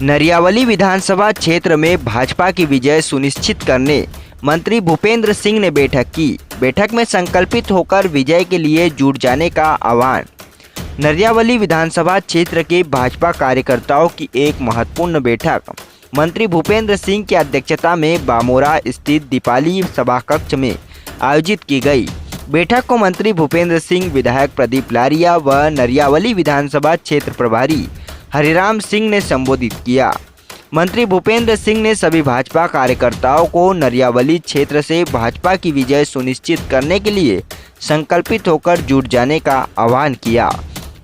नरियावली विधानसभा क्षेत्र में भाजपा की विजय सुनिश्चित करने मंत्री भूपेंद्र सिंह ने बैठक की। बैठक में संकल्पित होकर विजय के लिए जुट जाने का आह्वान। नरियावली विधानसभा क्षेत्र के भाजपा कार्यकर्ताओं की एक महत्वपूर्ण बैठक मंत्री भूपेंद्र सिंह की अध्यक्षता में बामोरा स्थित दीपाली सभा कक्ष में आयोजित की गई। बैठक को मंत्री भूपेंद्र सिंह, विधायक प्रदीप लारिया व नरियावली विधानसभा क्षेत्र प्रभारी हरिराम सिंह ने संबोधित किया। मंत्री भूपेंद्र सिंह ने सभी भाजपा कार्यकर्ताओं को नरियावली क्षेत्र से भाजपा की विजय सुनिश्चित करने के लिए संकल्पित होकर जुट जाने का आह्वान किया।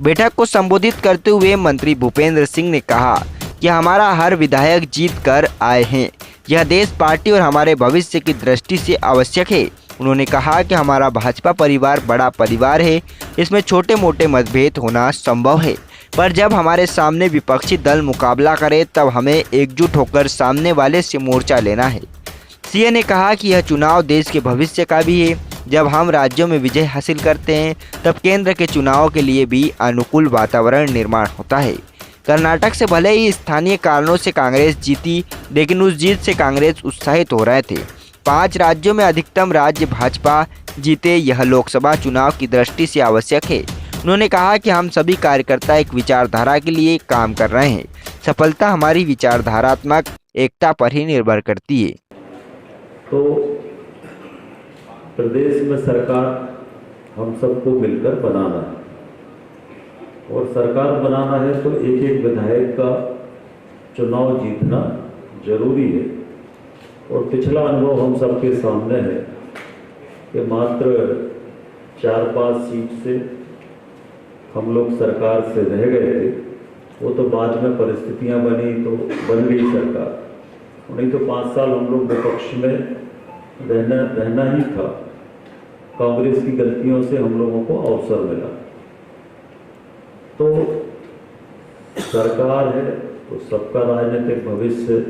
बैठक को संबोधित करते हुए मंत्री भूपेंद्र सिंह ने कहा कि हमारा हर विधायक जीत कर आए हैं। यह देश, पार्टी और हमारे भविष्य की दृष्टि से आवश्यक है। उन्होंने कहा कि हमारा भाजपा परिवार बड़ा परिवार है, इसमें छोटे मोटे मतभेद होना संभव है, पर जब हमारे सामने विपक्षी दल मुकाबला करे तब हमें एकजुट होकर सामने वाले से मोर्चा लेना है। सीएम ने कहा कि यह चुनाव देश के भविष्य का भी है। जब हम राज्यों में विजय हासिल करते हैं तब केंद्र के चुनाव के लिए भी अनुकूल वातावरण निर्माण होता है। कर्नाटक से भले ही स्थानीय कारणों से कांग्रेस जीती, लेकिन उस जीत से कांग्रेस उत्साहित हो रहे थे। 5 राज्यों में अधिकतम राज्य भाजपा जीते, यह लोकसभा चुनाव की दृष्टि से आवश्यक है। उन्होंने कहा कि हम सभी कार्यकर्ता एक विचारधारा के लिए काम कर रहे हैं। सफलता हमारी विचारधारात्मक एकता पर ही निर्भर करती है। तो प्रदेश में सरकार हम सबको मिलकर बनाना है, और सरकार बनाना है तो एक एक विधायक का चुनाव जीतना जरूरी है। और पिछला अनुभव हम सबके सामने है कि मात्र 4-5 सीट से हम लोग सरकार से रह गए थे। वो तो बाद में परिस्थितियां बनी तो बन गई सरकार, नहीं तो 5 साल हम लोग विपक्ष में रहना ही था। कांग्रेस की गलतियों से हम लोगों को अवसर मिला। तो सरकार है तो सबका राजनीतिक भविष्य,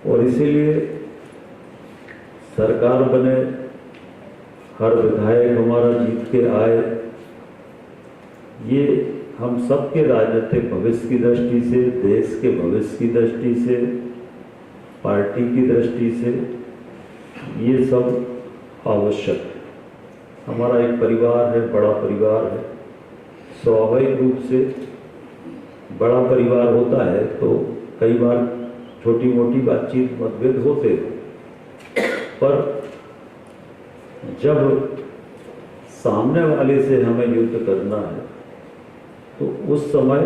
और इसीलिए सरकार बने, हर विधायक हमारा जीत के आए, ये हम सबके राजनीतिक भविष्य की दृष्टि से, देश के भविष्य की दृष्टि से, पार्टी की दृष्टि से ये सब आवश्यक है। हमारा एक परिवार है, बड़ा परिवार है। स्वाभाविक रूप से बड़ा परिवार होता है तो कई बार छोटी मोटी बातचीत मतभेद होते हैं, पर जब सामने वाले से हमें युद्ध करना है तो उस समय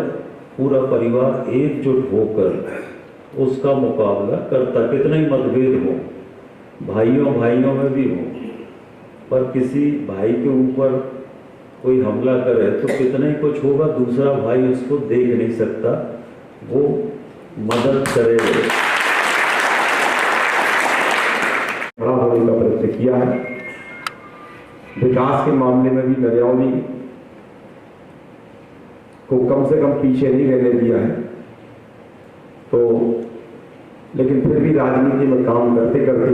पूरा परिवार एकजुट होकर उसका मुकाबला करता। कितने ही मतभेद हो, भाइयों में भी हो, पर किसी भाई के ऊपर कोई हमला करे तो कितना ही कुछ होगा, दूसरा भाई उसको देख नहीं सकता, वो मदद करेगा। बड़ा होने का प्रयत्न किया है। विकास के मामले में भी नरियावली को कम से कम पीछे नहीं रहने दिया है। तो लेकिन फिर भी राजनीति में काम करते करते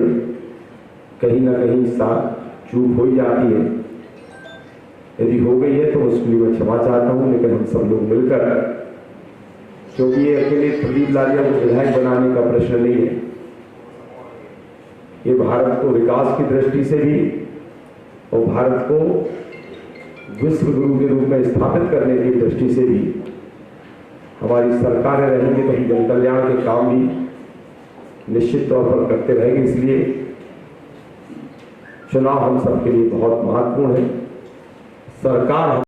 कहीं ना कहीं साथ चूक हो ही जाती है। यदि हो गई है तो उसके लिए मैं क्षमा चाहता हूं, लेकिन हम सब लोग मिलकर, क्योंकि ये अकेले प्रदीप लारिया को विधायक बनाने का प्रश्न नहीं है, ये भारत को विकास की दृष्टि से भी और भारत को विश्व गुरु के रूप में स्थापित करने की दृष्टि से भी हमारी सरकारें रहेंगी तो हम जन कल्याण के काम भी निश्चित तौर पर करते रहेंगे। इसलिए चुनाव हम सबके लिए बहुत महत्वपूर्ण है। सरकार